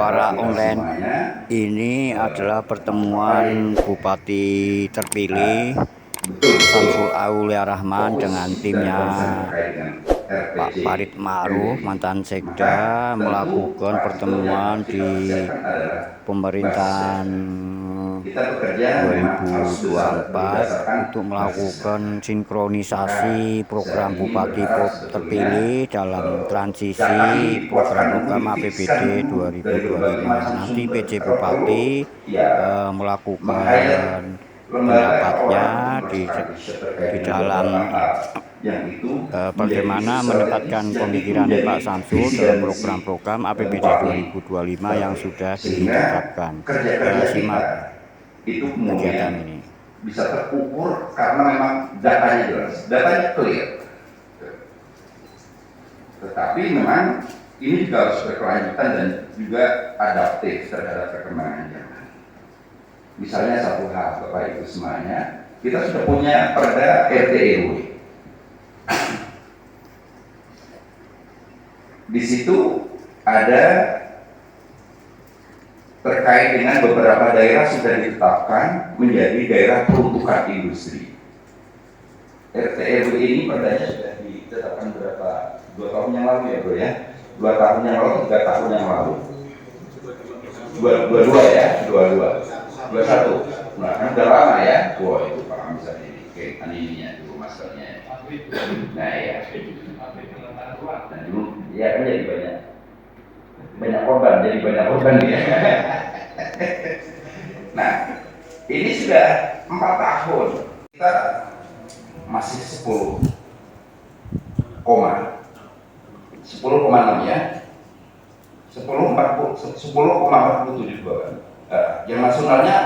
suara online ini adalah pertemuan Bupati terpilih Samsul Aulia Rahman dengan timnya Pak Farid Ma'ruf, mantan Sekda, melakukan pertemuan di pemerintahan 2024 untuk melakukan sinkronisasi program Bupati terpilih dalam transisi program-program APBD 2025. Nanti PJ Bupati melakukan pendapatnya di dalam bagaimana menempatkan pemikiran Pak Samsul dalam program-program APBD 2025 yang sudah ditetapkan. Simak kegiatan ini. Bisa terukur karena memang datanya jelas, datanya clear. Tetapi memang ini juga harus berkelanjutan dan juga adaptif terhadap perkembangan zaman. Misalnya satu hal, Bapak Ibu semuanya, kita sudah punya Perda RT RW. Di situ ada terkait dengan beberapa daerah sudah ditetapkan menjadi daerah peruntukan industri. RT RW ini perdanya sudah ditetapkan berapa? 2 tahun yang lalu ya bro ya? 2 tahun yang lalu, 3 tahun yang lalu. 22 ya? 21. Nah kan udah lama ya? Wah itu Pak bisa ini. Oke, ininya dulu maskernya. Nah ya. Nah dulu ya kan jadi banyak korban ya. Nah, ini sudah 4 tahun kita masih 10,6 ya, 10,47 bahkan. Yang nasionalnya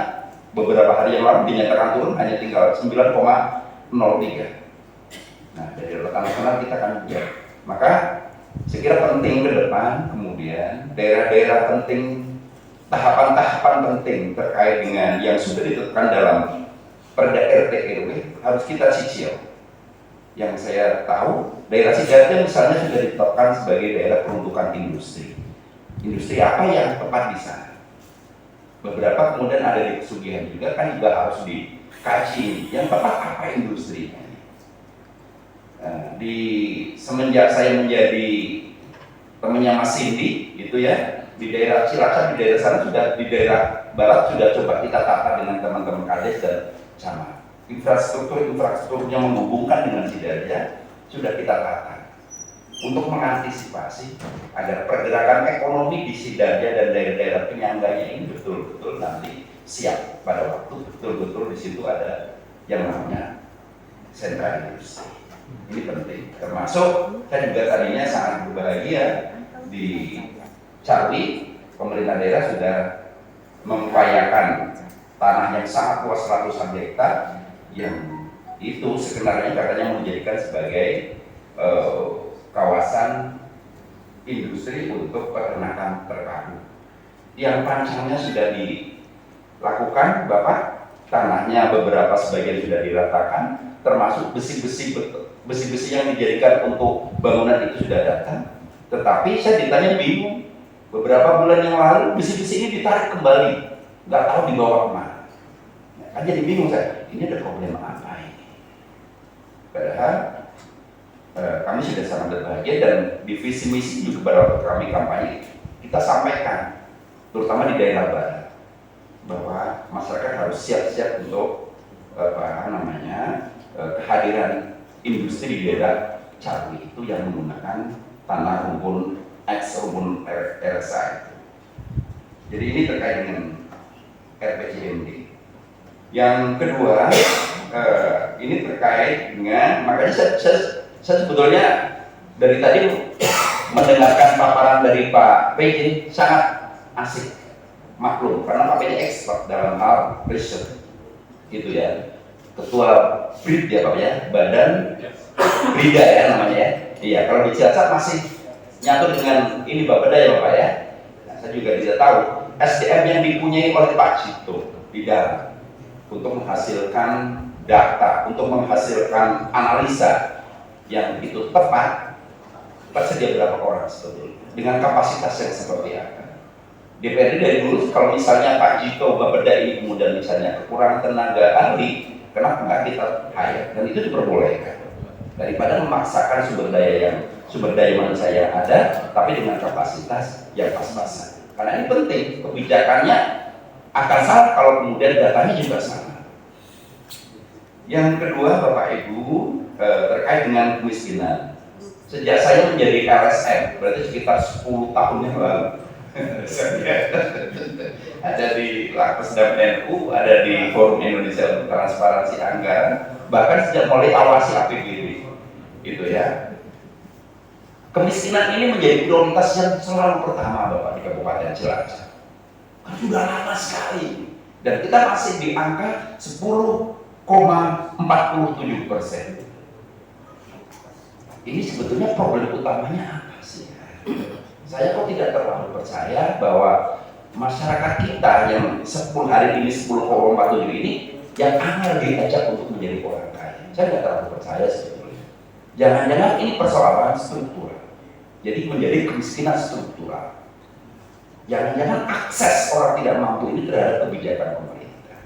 beberapa hari yang lalu dinyatakan turun hanya tinggal 9,03. Nah, dari rata nasional kita akan lihat. Maka saya kira penting ke depan kemudian daerah-daerah penting, tahapan-tahapan penting terkait dengan yang sudah ditetapkan dalam Perda RT RW harus kita cicil. Yang saya tahu daerah Sidoarjo misalnya sudah ditetapkan sebagai daerah peruntukan industri. Industri apa yang tepat di sana? Beberapa kemudian ada di pesugihan juga kan juga harus dikaji yang tepat apa industrinya. Semenjak saya menjadi temannya Mas Cindy gitu ya, di daerah Cilacap, di daerah sana sudah, di daerah barat sudah coba kita tata dengan teman-teman Kades dan Camat. Infrastruktur yang menghubungkan dengan Sidoarjo sudah kita tata untuk mengantisipasi agar pergerakan ekonomi di Sidoarjo dan daerah-daerah penyangganya ini betul-betul nanti siap pada waktu betul-betul di situ ada yang namanya sentra industri. Ini penting, termasuk saya juga tadinya sangat berbahagia di Charlie, pemerintah daerah sudah mengupayakan tanah yang sangat luas ratusan hektar yang itu sebenarnya katanya menjadikan sebagai kawasan industri untuk peternakan terpadu. Yang pancangnya sudah dilakukan, Bapak, tanahnya beberapa sebagian sudah diratakan, termasuk besi-besi yang dijadikan untuk bangunan itu sudah datang. Tetapi saya ditanya bingung, beberapa bulan yang lalu besi-besi ini ditarik kembali, nggak tahu dibawa kemana. Kan jadi bingung saya, ini ada problem apa ini? Padahal kami sudah sangat berbahagia dan di visi misi juga pada waktu kami kampanye kita sampaikan, terutama di daerah barat, bahwa masyarakat harus siap-siap untuk kehadiran industri di daerah Cawi itu yang menggunakan tanah rumpun rumpun RSA. Jadi ini terkait dengan RPJMD. Yang kedua, ini terkait dengan, makanya saya sebetulnya dari tadi mendengarkan paparan dari Pak PJ sangat asik, maklum karena Pak PJ expert dalam hal riset, gitu ya. Ketua BRID ya Pak ya, Badan Brida ya namanya ya. Iya, kalau di Cilacap masih nyatu dengan ini Bapeda ya Bapak ya. Nah, saya juga tidak tahu SDM yang dipunyai oleh Pak Cito di dalam untuk menghasilkan data, untuk menghasilkan analisa yang itu tepat tersedia berapa orang sebetulnya dengan kapasitas yang seperti apa. DPRD dari dulu kalau misalnya Pak Jito Babeda ini kemudian misalnya kekurangan tenaga ahli, kenapa nggak kita hire? Dan itu diperbolehkan daripada memaksakan sumber daya manusia yang ada, tapi dengan kapasitas yang pas-pasan. Karena ini penting, kebijakannya akan salah kalau kemudian datanya juga salah. Yang kedua, Bapak Ibu, terkait dengan kemiskinan. Sejak saya menjadi LSM, berarti sekitar 10 tahun yang lalu, ada di Lakpesdam NU, ada di Forum Indonesia untuk Transparansi Anggaran, bahkan sejak mulai awasi APBD, gitu ya. Kemiskinan ini menjadi prioritas yang selalu pertama Bapak di Kabupaten Cilacap. Karena sudah lama sekali, dan kita masih di angka 10,47%. Ini sebetulnya problem utamanya apa sih? Saya kok tidak terlalu percaya bahwa masyarakat kita yang 10 hari ini 10,47 ini yang angel diajak untuk menjadi orang kaya. Saya tidak terlalu percaya sebetulnya. Jangan-jangan ini persoalan struktural. Jadi menjadi kemiskinan struktural. Jangan-jangan akses orang tidak mampu ini terhadap kebijakan pemerintah.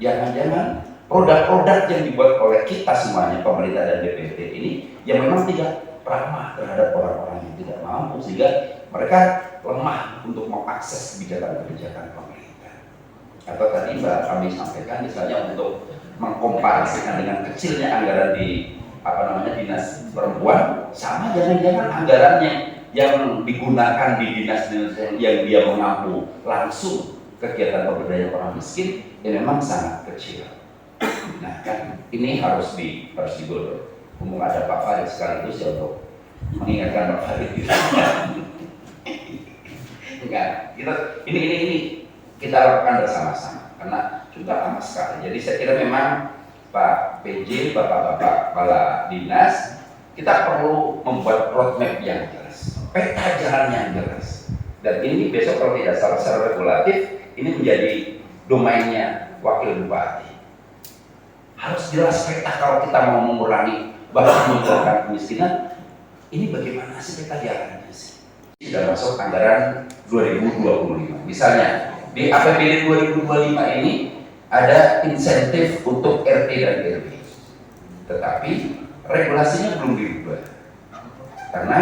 Jangan-jangan produk-produk yang dibuat oleh kita semuanya, pemerintah dan DPRD ini, yang memang tidak ramah terhadap orang-orang yang tidak mampu, sehingga mereka lemah untuk mengakses kebijakan-kebijakan pemerintah. Atau tadi Mbak kami sampaikan misalnya untuk mengkomparasikan dengan kecilnya anggaran di dinas perempuan, sama jangan-jangan anggarannya yang digunakan di dinas-dinas yang dia mengampu langsung kegiatan pemberdayaan orang miskin yang memang sangat kecil. Nah kan ini harus digodok. Umum ada Pak Farid sekaligus ya untuk mengingatkan Pak Farid gitu. Enggak, ini kita lakukan bersama-sama karena sudah lama sekali. Jadi saya kira memang Pak PJ, Bapak-bapak kepala dinas, kita perlu membuat roadmap yang jelas, peta jalan yang jelas. Dan ini besok kalau tidak salah secara regulatif, ini menjadi domainnya wakil bupati. Harus jelas peta kalau kita mau mengurangi bahkan mengurangi kemiskinan. Ini bagaimana sih peta jalannya sih? Sudah masuk anggaran 2025. Misalnya di APBD 2025 ini ada insentif untuk RT dan RW, tetapi regulasinya belum dirubah karena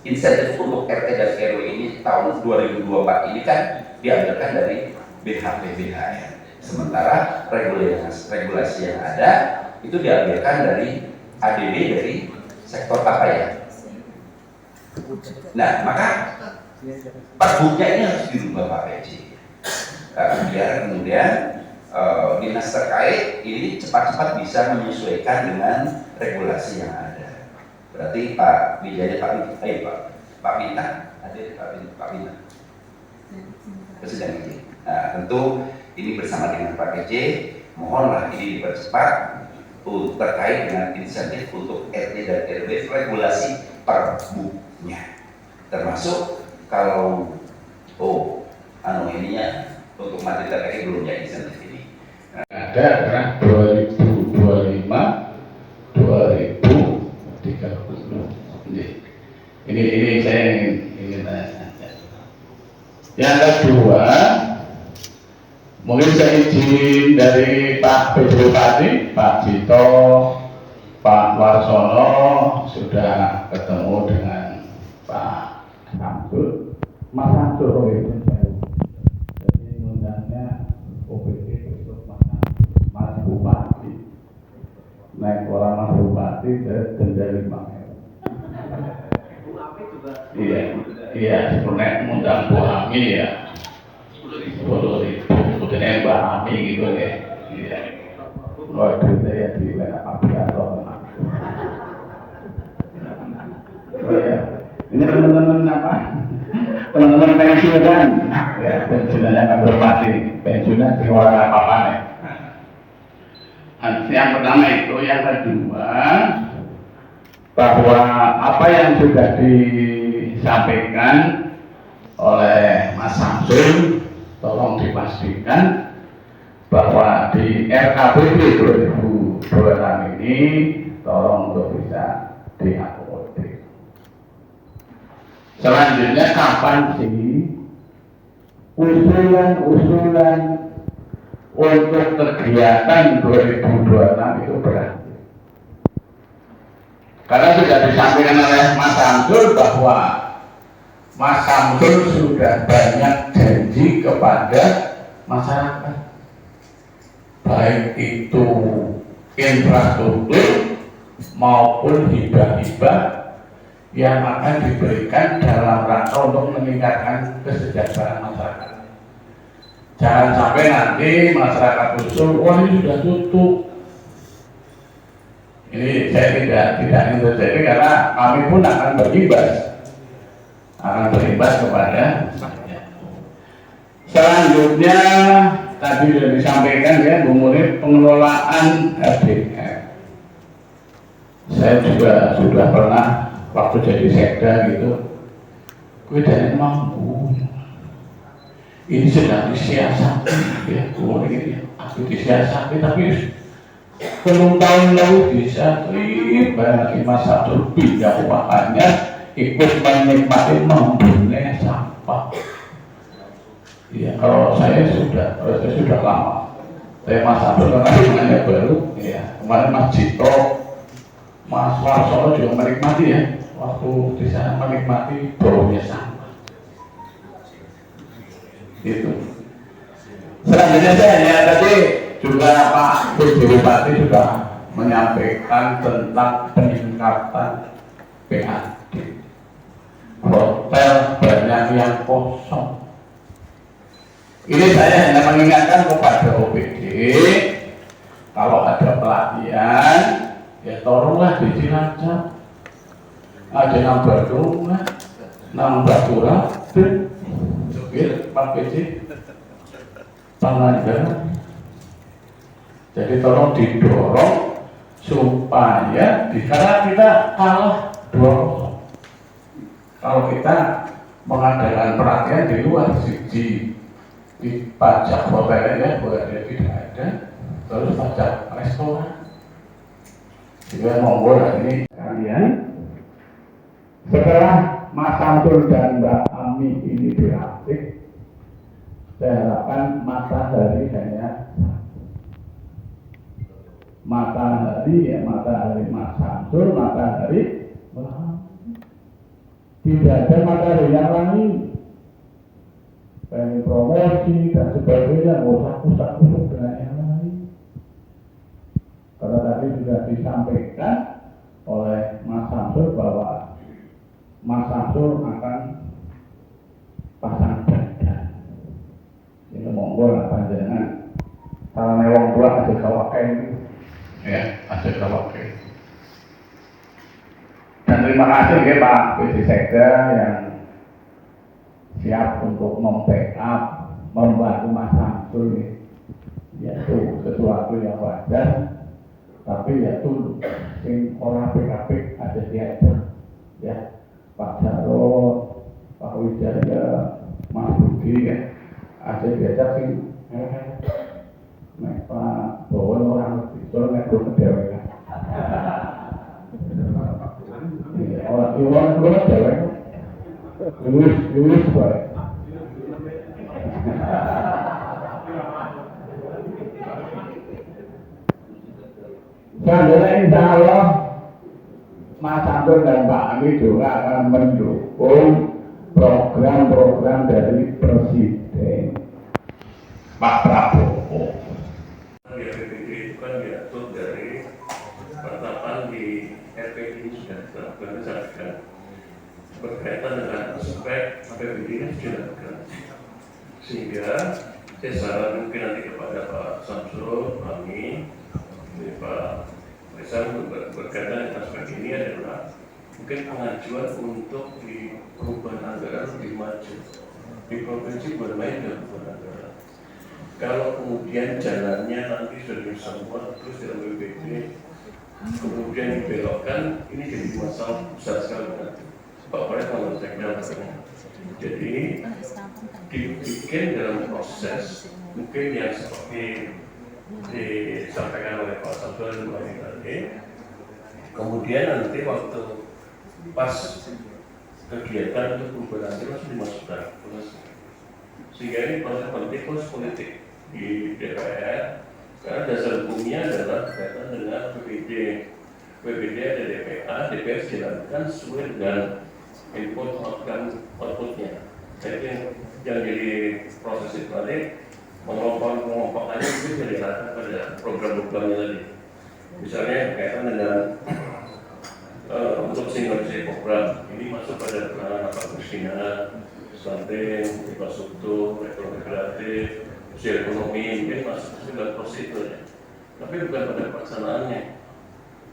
insentif untuk RT dan RW ini tahun 2024 ini kan diambilkan dari BHP BHR, sementara regulasi yang ada itu diambilkan dari ADD dari sektor apa ya. Nah maka perbuknya ini harus dirubah Pak PJ, biar kemudian dinas terkait ini cepat-cepat bisa menyesuaikan dengan regulasi yang ada. Berarti Pak Wijaya, Pak Bintang, ada Pak Bintang, Presiden PJ. Nah tentu ini bersama dengan Pak PJ, mohonlah ini dipercepat terkait dengan insentif untuk RT dan RW, regulasi perbuknya, termasuk kalau ininya untuk materi TKI belum jadi insentif ini. Ada adalah 2025 2030. Ini saya ingin tanya. Yang kedua, mungkin saya izin dari Pak Bupati, Pak Jito, Pak Warsono sudah ketemu dengan Pak Samsul, Mas Samsul itu. Jadi undangnya OPD besok Mas Bupati. Naik orang Mas Bupati ke denda 5.000. Iya, sebenarnya mengundang Bu Ami ya. 10.000. Kemudian Mbak Ami gitu ya. Iya. Waduh, saya di WA Biaro. Ini teman-teman apa? Teman-teman pensiunan, ya, pensiunan yang akan berpati, pensiunan di orang apa-apa nih. Yang pertama itu, yang kedua, bahwa apa yang sudah disampaikan oleh Mas Samsul, tolong dipastikan bahwa di RKPD 2026 ini tolong untuk bisa diakomodir. Selanjutnya kapan sih usulan-usulan untuk kegiatan 2026 itu berarti. Karena sudah disampaikan oleh Mas Samsul bahwa Mas Samsul sudah banyak janji kepada masyarakat, baik itu infrastruktur maupun hibah-hibah yang akan diberikan dalam rangka untuk meningkatkan kesejahteraan masyarakat. Jangan sampai nanti masyarakat usul, wah ini sudah tutup. Ini saya tidak ingin terjadi karena kami pun akan berimbas kepada selanjutnya. Tadi sudah disampaikan ya mengenai pengelolaan RDF. Saya juga sudah pernah waktu jadi sekda gitu, gue tidak mampu. Ini sedang disiasati, ya, aku disiasati, tapi belum tahun lalu bisa bagi masa pindah uangnya ikut menikmati membunuh sampah. Ya, kalau saya sudah lama. Saya masa karena baru, ya kemarin Mas Cito, Mas Warsono juga menikmati ya, waktu di sana menikmati baunya sampah. Itu. Selanjutnya saya tadi juga Pak Bupati sudah menyampaikan tentang peningkatan PAD. Hotel banyak yang kosong. Ini saya hanya mengingatkan kepada OPD, kalau ada pelatihan, ya tolonglah di Cilacap, ada nambah rumah, nambah kurang, supir, Pak PC, Pangandaran. Jadi tolong didorong supaya karena kita kalah 2-0. Kalau kita mengadakan pelatihan di luar sisi di pajak hotelnya boleh tidak ada, terus pajak restoran juga monggo ini kalian. Setelah Mas Samsul dan Mbak Ami ini dilantik, saya harapkan matahari hanya matahari Mas Samsul, matahari tidak ada matahari yang lain. Pengen promosi dan sebagainya, nggak usah kusuk-kusuk dengan yang lain. Karena tadi sudah disampaikan oleh Mas Samsul bahwa Mas Samsul akan pasang badan. Ini monggo lah panjenengan. Kalau mewong tua ada kawakai, ya ada kawakai. Dan terima kasih ya Pak PD Sekda yang siap untuk membackup, membantu Mas Samsul, yaitu sesuatu yang wajar, tapi ya tunduk. Sing orang PKP ada diajar, ya Pak Jarod, Pak Wijaya, Mas Budi, ya ada diajar sing Pak Bowen orang lebih soalnya belum dewe kan. Orang belum dewe. Lulus baik. Selanjutnya insya Allah Mas Samsul dan Pak Ami juga akan mendukung program-program dari Presiden Pak Prabowo. Ya, PPD itu kan diatur dari penetapan di RPD ini sudah dilakukan berkaitan dengan aspek APBD ini sudah dilakukan, sehingga saya saran mungkin nanti kepada Pak Samsul, kami, Pak Faisal berkaitan dengan aspek ini adalah mungkin pengajuan untuk di perubahan anggaran lebih maju di provinsi bermain dengan perubahan anggaran. Kalau kemudian jalannya nanti sudah semua terus dalam BPD kemudian dibelokkan, ini jadi masalah besar sekali nanti. Pak Polres kalau saya jadi dibikin dalam proses mungkin yang seperti disampaikan oleh Pak Samsul dan Mbak tadi. Kemudian nanti waktu pas kegiatan untuk perubahan nanti langsung dimasukkan. Sehingga ini proses politik di DPR, karena dasar hukumnya adalah berkaitan dengan PBD. PBD ada DPA, DPR dijalankan sesuai dengan input dan outputnya. Jadi yang jadi proses itu tadi mengelompok-mengelompok aja itu jadi pada program-programnya tadi. Misalnya berkaitan dengan untuk sinkronisasi program ini masuk pada penanganan Kristina, stunting, infrastruktur, ekonomi kreatif, sosial ekonomi, ini masuk dalam proses itu ya. Tapi bukan pada pelaksanaannya.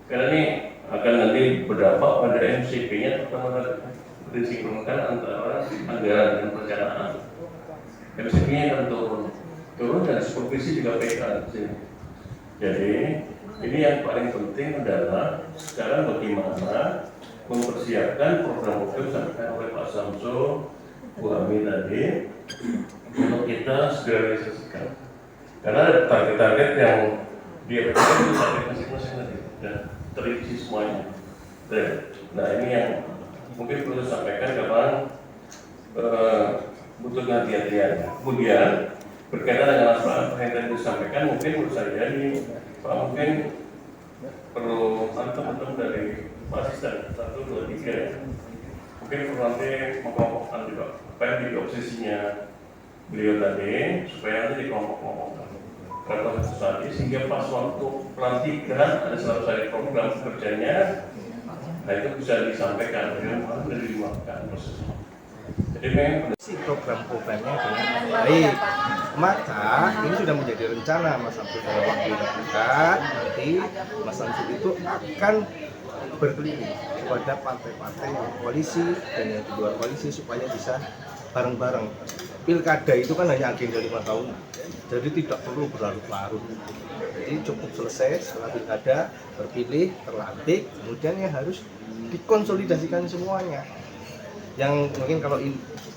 Karena ini akan nanti berdampak pada MCP-nya pertama disinkronkan antara anggaran dan perencanaan. MCP-nya akan turun dan supervisi juga PK. Jadi ini yang paling penting adalah sekarang bagaimana mempersiapkan program-program disampaikan oleh Pak Samsul, Bu Ami tadi untuk kita segera realisasikan. Karena target-target yang diaplikasikan itu target masing-masing tadi dan terisi semuanya. Nah ini yang mungkin perlu disampaikan kapan butuh hati-hatian. Kemudian berkaitan dengan masalah yang tadi disampaikan, mungkin menurut saya ini Pak mungkin perlu teman-teman dari asisten 1, 2, 3 mungkin perlu nanti mengelompokkan juga apa yang jadi obsesinya beliau tadi supaya nanti dikelompok-kelompokkan proses tadi sehingga pas waktu pelantikan ada selesai program kerjanya, nah itu bisa disampaikan dengan dimakan prosesnya. Jadi memang program-programnya dengan baik, maka ini sudah menjadi rencana Mas Samsul dalam waktu yang dekat. Nanti Mas Samsul itu akan berkeliling kepada partai-partai yang koalisi dan yang di luar koalisi supaya bisa bareng-bareng. Pilkada itu kan hanya agenda 5 tahun, jadi tidak perlu berlarut-larut. Jadi cukup selesai setelah pilkada, terpilih, terlantik, kemudian ya harus dikonsolidasikan semuanya. Yang mungkin kalau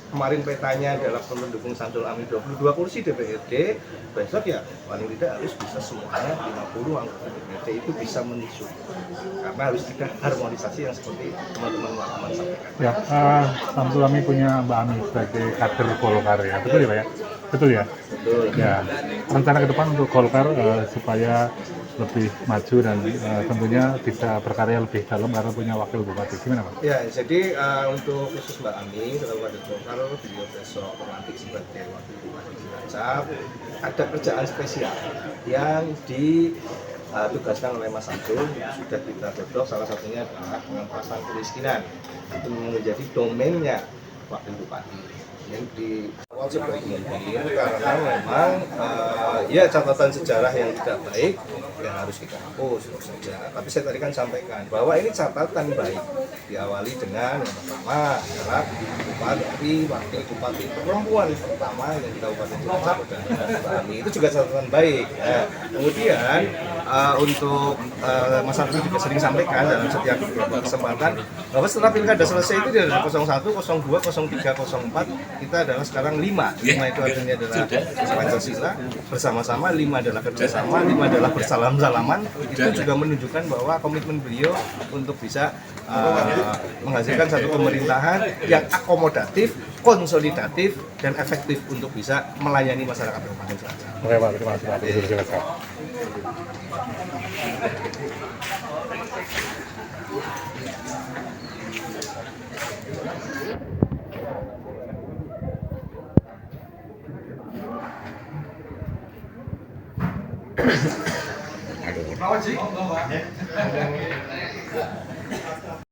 kemarin petanya adalah pendukung Samsul Ami 22 kursi DPRD, besok ya paling tidak harus bisa semuanya 50 anggota DPRD itu bisa menyusul, karena harus ada harmonisasi yang seperti teman-teman wartawan sampaikan. Ya, Samsul Ami punya Mbak Ami sebagai kader Golkar ya, betul ya Pak ya? Betul ya? Betul. Ya, rencana ke depan untuk Golkar supaya lebih maju dan tentunya bisa berkarya lebih dalam karena punya wakil bupati. Gimana Pak? Ya, jadi untuk khusus Mbak Ami, selalu kader Golkar, beliau besok berlantik sebagai wakil bupati Cilacap. Ada kerjaan spesial yang ditugaskan oleh Mas Samsul, sudah kita godok, salah satunya adalah pengentasan kemiskinan. Itu menjadi domainnya wakil bupati. Yang di awal sebaik mungkin karena memang ya catatan sejarah yang tidak baik yang harus kita hapus saja. Tapi saya tadi kan sampaikan bahwa ini catatan baik, diawali dengan yang pertama adalah bupati, wakil bupati perempuan pertama yang di Kabupaten Cilacap dan Mbak Ami, itu juga catatan baik. Kemudian untuk Mas Samsul juga sering sampaikan dalam setiap kesempatan bahwa setelah pilkada selesai itu dari 01, 02, 03, 04 kita adalah sekarang 5 itu artinya adalah Pancasila bersama-sama, 5 adalah kerjasama, 5 adalah bersalam-salaman. Itu juga menunjukkan bahwa komitmen beliau untuk bisa menghasilkan satu pemerintahan yang akomodatif, konsolidatif, dan efektif untuk bisa melayani masyarakat Kabupaten Cilacap. Oke Pak, terima kasih Pak. Silakan. Aduh.